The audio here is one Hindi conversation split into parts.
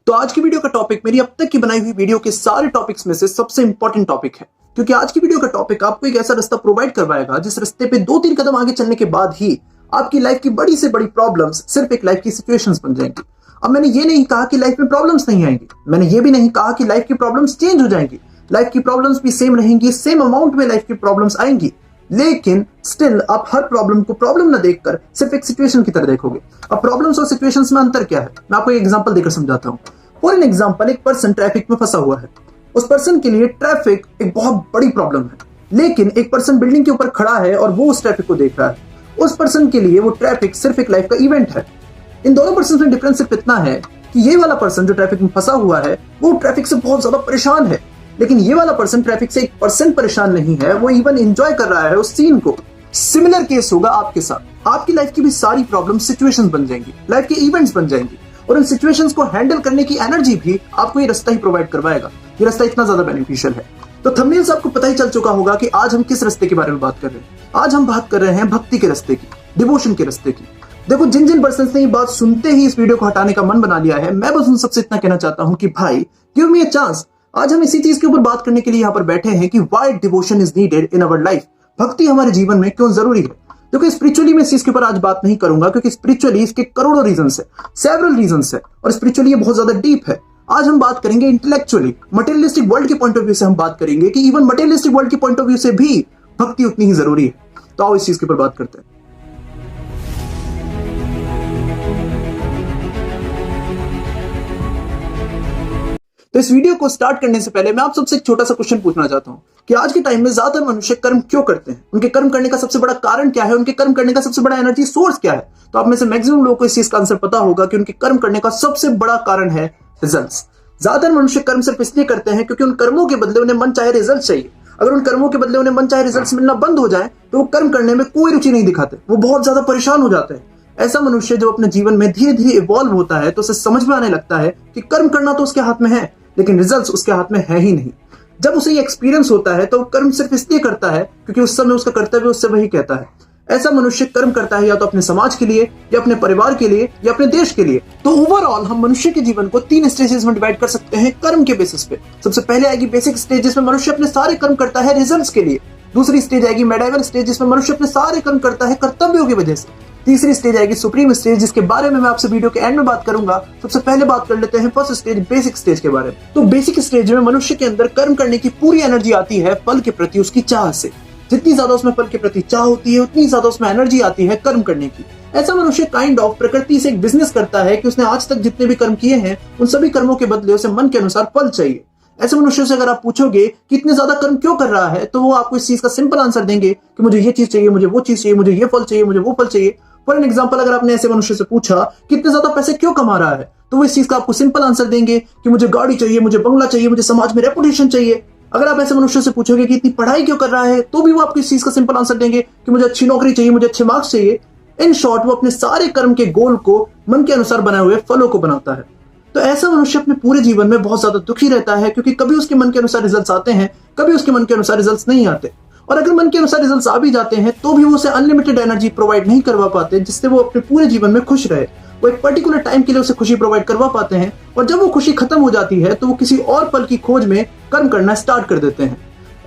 तो आज की वीडियो का टॉपिक मेरी अब तक की बनाई हुई वीडियो के सारे टॉपिक्स में से सबसे इंपॉर्टेंट टॉपिक है, क्योंकि आज की वीडियो का टॉपिक आपको एक ऐसा रास्ता प्रोवाइड करवाएगा जिस रास्ते पे 2-3 कदम आगे चलने के बाद ही आपकी लाइफ की बड़ी से बड़ी प्रॉब्लम्स सिर्फ एक लाइफ की सिचुएशंस बन जाएंगी। अब मैंने ये नहीं कहा कि लाइफ में प्रॉब्लम्स नहीं आएंगी, मैंने ये भी नहीं कहा कि लाइफ की प्रॉब्लम्स चेंज हो जाएंगी। लाइफ की प्रॉब्लम्स भी सेम रहेंगी, सेम अमाउंट में लाइफ की प्रॉब्लम्स आएंगी, लेकिन स्टिल आप हर प्रॉब्लम को प्रॉब्लम ना देखकर सिर्फ एक सिचुएशन की तरह देखोगे। अब प्रॉब्लम्स और सिचुएशंस में अंतर क्या है, मैं आपको एक एग्जांपल देकर समझाता हूं। फॉर एन एग्जांपल, एक पर्सन ट्रैफिक में फंसा हुआ है। उस पर्सन के लिए ट्रैफिक एक बहुत बड़ी प्रॉब्लम है, लेकिन एक पर्सन बिल्डिंग के ऊपर खड़ा है और वो उस ट्रैफिक को देख रहा है। उस पर्सन के लिए वो ट्रैफिक सिर्फ एक लाइफ का इवेंट है। इन दोनों पर्सन में डिफरेंस सिर्फ इतना है कि ये वाला पर्सन जो ट्रैफिक में फंसा हुआ है वो ट्रैफिक से बहुत ज्यादा परेशान है, लेकिन ये वाला पर्सन ट्रैफिक से 1% परेशान नहीं है, वो इवन एंजॉय कर रहा है उस सीन को। सिमिलर केस होगा आपके साथ। आपकी लाइफ की भी सारी प्रॉब्लम सिचुएशंस बन जाएंगी, लाइफ के इवेंट्स बन जाएंगी, और उन सिचुएशंस को हैंडल करने की एनर्जी भी आपको ये रास्ता ही प्रोवाइड करवाएगा। ये रास्ता इतना ज्यादा बेनिफिशियल है। तो थंबनेल से आपको पता ही चल चुका होगा कि आज हम किस रास्ते के बारे में बात कर रहे हैं। आज हम बात कर रहे हैं भक्ति के रास्ते की, डिवोशन के रास्ते की। देखो, जिन जिन पर्सन ने ये बात सुनते ही इस वीडियो को हटाने का मन बना लिया है, मैं बस उन सबसे इतना कहना चाहता हूं कि भाई गिव मी अ चांस। आज हम इसी चीज के ऊपर बात करने के लिए यहाँ पर बैठे हैं कि why devotion is needed in our life. भक्ति हमारे जीवन में क्यों जरूरी है। क्योंकि स्पिरिचुअली मैं इस चीज के ऊपर आज बात नहीं करूंगा, क्योंकि स्पिरिचुअली इसके करोड़ों रीजंस है, सेवरल रीजंस है, और स्पिरिचुअली ये बहुत ज्यादा डीप है। आज हम बात करेंगे इंटेलेक्चुअली, मटेरियलिस्टिक वर्ल्ड के पॉइंट ऑफ व्यू से हम बात करेंगे कि इवन मटेरियलिस्टिक वर्ल्ड के पॉइंट ऑफ व्यू से भी भक्ति उतनी ही जरूरी है। तो आओ इस चीज के ऊपर बात करते हैं। तो इस वीडियो को स्टार्ट करने से पहले मैं आप सबसे एक छोटा सा क्वेश्चन पूछना चाहता हूं कि आज के टाइम में ज्यादातर मनुष्य कर्म क्यों करते हैं, उनके कर्म करने का सबसे बड़ा कारण क्या है, उनके कर्म करने का सबसे बड़ा एनर्जी सोर्स क्या है। तो आप में से मैक्सिमम लोगों को इस चीज का आंसर पता होगा कि उनके कर्म करने का सबसे बड़ा कारण है रिजल्ट्स। ज्यादातर मनुष्य कर्म सिर्फ इसलिए करते हैं क्योंकि उन कर्मों के बदले उन्हें मन चाहे रिजल्ट चाहिए। अगर उन कर्मों के बदले उन्हें मन चाहे रिजल्ट मिलना बंद हो जाए तो वो कर्म करने में कोई रुचि नहीं दिखाते, वो बहुत ज्यादा परेशान हो जाते हैं। ऐसा मनुष्य जब अपने जीवन में धीरे धीरे इवॉल्व होता है तो उसे समझ में आने लगता है कि कर्म करना तो उसके हाथ में है, लेकिन रिजल्ट्स उसके हाथ में है ही नहीं। जब उसे ये एक्सपीरियंस होता है तो वो कर्म सिर्फ इसलिए करता है क्योंकि उस समय उसका कर्तव्य उससे वही कहता है। ऐसा मनुष्य कर्म करता है या तो अपने समाज के लिए, या अपने परिवार के लिए, या अपने देश के लिए। तो ओवरऑल हम मनुष्य के जीवन को 3 स्टेजेस में डिवाइड कर सकते हैं कर्म के बेसिस पे। सबसे पहले आएगी बेसिक स्टेज, जिसमें मनुष्य अपने सारे कर्म करता है रिजल्ट्स के लिए। दूसरी स्टेज आएगी मेडाइवल स्टेज, जिसमें मनुष्य अपने सारे कर्म करता है कर्तव्यों की वजह से। तीसरी स्टेज आएगी सुप्रीम स्टेज, जिसके बारे में मैं आपसे वीडियो के एंड में बात करूंगा। सबसे पहले बात कर लेते हैं फर्स्ट स्टेज, बेसिक स्टेज के बारे में। तो बेसिक स्टेज में मनुष्य के अंदर कर्म करने की पूरी एनर्जी आती है फल के प्रति उसकी चाह से। जितनी ज्यादा उसमें फल के प्रति चाह होती है, उतनी ज्यादा उसमें एनर्जी आती है कर्म करने की। ऐसा मनुष्य काइंड ऑफ प्रकृति से एक बिजनेस करता है कि उसने आज तक जितने भी कर्म किए हैं उन सभी कर्मों के बदले उसे मन के अनुसार फल चाहिए। ऐसे मनुष्य से अगर आप पूछोगे कि इतने ज्यादा कर्म क्यों कर रहा है, तो वो आपको इस चीज का सिंपल आंसर देंगे कि मुझे ये चीज चाहिए, मुझे वो चीज चाहिए, मुझे ये फल चाहिए, मुझे वो फल चाहिए। फॉर एन एग्जाम्पल, अगर आपने ऐसे मनुष्य से पूछा कि इतने ज्यादा पैसे क्यों कमा रहा है, तो वो इस चीज का आपको सिंपल आंसर देंगे कि मुझे गाड़ी चाहिए, मुझे बंगला चाहिए, मुझे समाज में रेपुटेशन चाहिए। अगर आप ऐसे मनुष्य से पूछोगे कि इतनी पढ़ाई क्यों कर रहा है, तो भी वो आपको इस चीज का सिंपल आंसर देंगे कि मुझे अच्छी नौकरी चाहिए, मुझे अच्छे मार्क्स चाहिए। इन शॉर्ट, वो अपने सारे कर्म के गोल को मन के अनुसार बनाए हुए फलों को बनाता है। तो ऐसा मनुष्य अपने पूरे जीवन में बहुत ज्यादा दुखी रहता है, क्योंकि कभी उसके मन के अनुसार रिजल्ट्स आते हैं, कभी उसके मन के अनुसार रिजल्ट्स नहीं आते। और अगर मन के अनुसार रिजल्ट्स आ भी जाते हैं तो भी वो उसे अनलिमिटेड एनर्जी प्रोवाइड नहीं करवा पाते, जिससे वो अपने पूरे जीवन में खुश रहे। वो एक पर्टिकुलर टाइम के लिए उसे खुशी प्रोवाइड करवा पाते हैं, और जब वो खुशी खत्म हो जाती है तो वो किसी और पल की खोज में कर्म करना स्टार्ट कर देते हैं।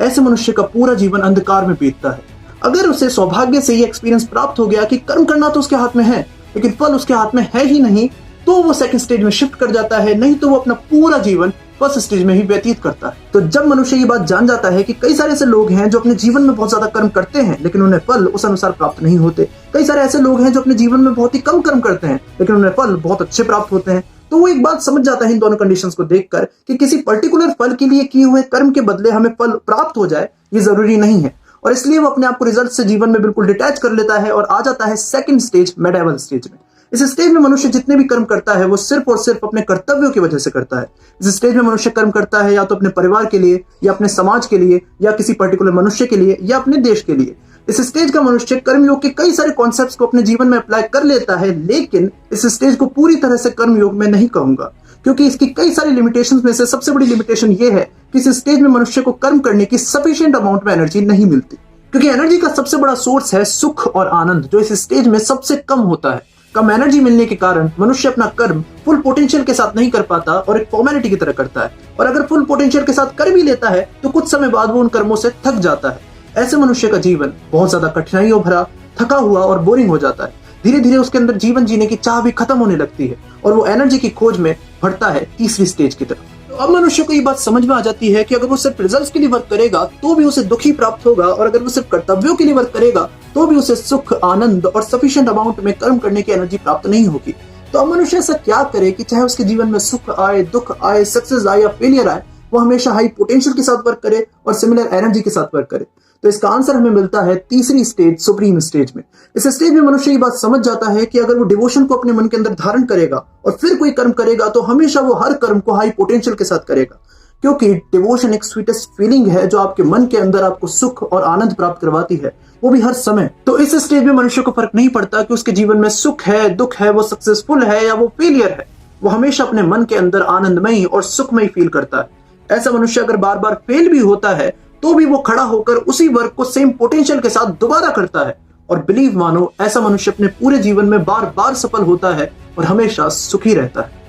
ऐसे मनुष्य का पूरा जीवन अंधकार में बीतता है। अगर उसे सौभाग्य से ये एक्सपीरियंस प्राप्त हो गया कि कर्म करना तो उसके हाथ में है, लेकिन फल उसके हाथ में है ही नहीं, तो वो सेकंड स्टेज में शिफ्ट कर जाता है, नहीं तो वो अपना पूरा जीवन फर्स्ट स्टेज में ही व्यतीत करता है। तो जब मनुष्य ये बात जान जाता है कि कई सारे ऐसे लोग हैं जो अपने जीवन में बहुत ज्यादा कर्म करते हैं लेकिन उन्हें फल उस अनुसार प्राप्त नहीं होते, कई सारे ऐसे लोग हैं जो अपने जीवन में बहुत ही कम कर्म करते हैं लेकिन उन्हें फल बहुत अच्छे प्राप्त होते हैं, तो वो एक बात समझ जाता है इन दोनों कंडीशंस को देखकर कि किसी पर्टिकुलर फल के लिए किए हुए कर्म के बदले हमें फल प्राप्त हो जाए, ये जरूरी नहीं है। और इसलिए वो अपने आप को रिजल्ट से जीवन में बिल्कुल डिटैच कर लेता है और आ जाता है सेकंड स्टेज, मेडाइवल स्टेज में। इस स्टेज में मनुष्य जितने भी कर्म करता है वो सिर्फ और सिर्फ अपने कर्तव्यों की वजह से करता है। इस स्टेज में मनुष्य कर्म करता है या तो अपने परिवार के लिए, या अपने समाज के लिए, या किसी पर्टिकुलर मनुष्य के लिए, या अपने देश के लिए। इस स्टेज का मनुष्य कर्मयोग के कई सारे कॉन्सेप्ट्स को अपने जीवन में अप्लाई कर लेता है, लेकिन इस स्टेज को पूरी तरह से कर्मयोग में नहीं कहूंगा, क्योंकि इसकी कई सारी लिमिटेशंस में से सबसे बड़ी लिमिटेशन ये है कि इस स्टेज में मनुष्य को कर्म करने की सफिशिएंट अमाउंट में एनर्जी नहीं मिलती, क्योंकि एनर्जी का सबसे बड़ा सोर्स है सुख और आनंद, जो इस स्टेज में सबसे कम होता है। कम एनर्जी मिलने के कारण मनुष्य अपना कर्म फुल पोटेंशियल के साथ नहीं कर पाता और एक फॉर्मेलिटी की तरह करता है, और अगर फुल पोटेंशियल के साथ कर भी लेता है तो कुछ समय बाद वो उन कर्मों से थक जाता है। ऐसे मनुष्य का जीवन बहुत ज्यादा कठिनाइयों भरा, थका हुआ और बोरिंग हो जाता है। धीरे धीरे उसके अंदर जीवन जीने की चाह भी खत्म होने लगती है और वो एनर्जी की खोज में बढ़ता है तीसरी स्टेज की तरफ। तो अब मनुष्य को ये बात समझ में आ जाती है कि अगर वो सिर्फ रिजल्ट्स के लिए वर्क करेगा तो भी उसे दुख ही प्राप्त होगा, और अगर वो सिर्फ कर्तव्यों के लिए वर्क करेगा तो भी उसे सुख, आनंद और सफिशिएंट अमाउंट में कर्म करने की एनर्जी प्राप्त नहीं होगी। तो अब मनुष्य ऐसा क्या करे कि चाहे उसके जीवन में सुख आए, दुख आए, सक्सेस आए या फेलियर आए, वो हमेशा हाई पोटेंशियल के साथ वर्क करे और सिमिलर एनर्जी के साथ वर्क करे। तो इसका आंसर हमें मिलता है तीसरी स्टेज, सुप्रीम स्टेज में। इस स्टेज में मनुष्य ये बात समझ जाता है कि अगर वो डिवोशन को अपने मन के अंदर धारण करेगा और फिर कोई कर्म करेगा तो हमेशा वो हर कर्म को हाई पोटेंशियल के साथ करेगा, क्योंकि डिवोशन एक स्वीटेस्ट फीलिंग है जो आपके मन के अंदर आपको सुख और आनंद प्राप्त करवाती है, वो भी हर समय। तो इस स्टेज में मनुष्य को फर्क नहीं पड़ता कि उसके जीवन में सुख है, दुख है, वो सक्सेसफुल है या वो फेलियर है, वो हमेशा अपने मन के अंदर आनंदमयी और सुखमयी फील करता है। ऐसा मनुष्य अगर बार बार फेल भी होता है तो भी वो खड़ा होकर उसी वर्क को सेम पोटेंशियल के साथ दोबारा करता है, और बिलीव मानो ऐसा मनुष्य अपने पूरे जीवन में बार बार सफल होता है और हमेशा सुखी रहता है।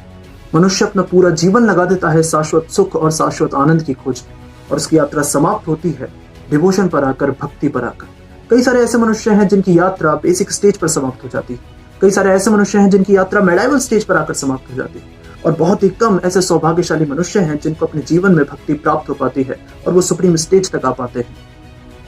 मनुष्य अपना पूरा जीवन लगा देता है शाश्वत सुख और शाश्वत आनंद की खोज में, और उसकी यात्रा समाप्त होती है डिवोशन पर आकर, भक्ति पर आकर। कई सारे ऐसे मनुष्य हैं जिनकी यात्रा बेसिक स्टेज पर समाप्त हो जाती है, कई सारे ऐसे मनुष्य हैं जिनकी यात्रा मेडाइवल स्टेज पर आकर समाप्त हो जाती है, और बहुत ही कम ऐसे सौभाग्यशाली मनुष्य हैं जिनको अपने जीवन में भक्ति प्राप्त हो पाती है और वो सुप्रीम स्टेज तक आ पाते हैं।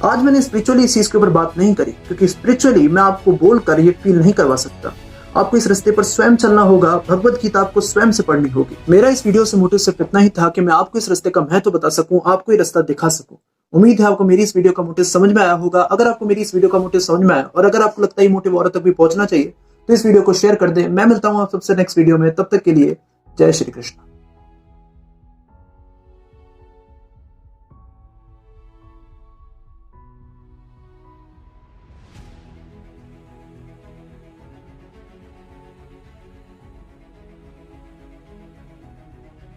आज मैंने स्पिरिचुअली इस चीज के ऊपर बात नहीं करी, क्योंकि स्पिरिचुअली मैं आपको बोलकर ये फील नहीं करवा सकता। आपको इस रास्ते पर स्वयं चलना होगा, भगवत गीता आपको स्वयं से पढ़नी होगी। मेरा इस वीडियो से मोटिव सिर्फ इतना ही था कि मैं आपको इस रास्ते का महत्व बता सकूं, आपको ये रास्ता दिखा सकूं। उम्मीद है आपको मेरी इस वीडियो का मोटिव समझ में आया होगा। अगर आपको मेरी इस वीडियो का मोटिव समझ में आया और अगर आपको लगता है ये मोटिव औरत तक भी पहुंचना चाहिए तो इस वीडियो को शेयर कर दें। मैं मिलता हूं आप सबसे नेक्स्ट वीडियो में, तब तक के लिए जय श्री कृष्ण।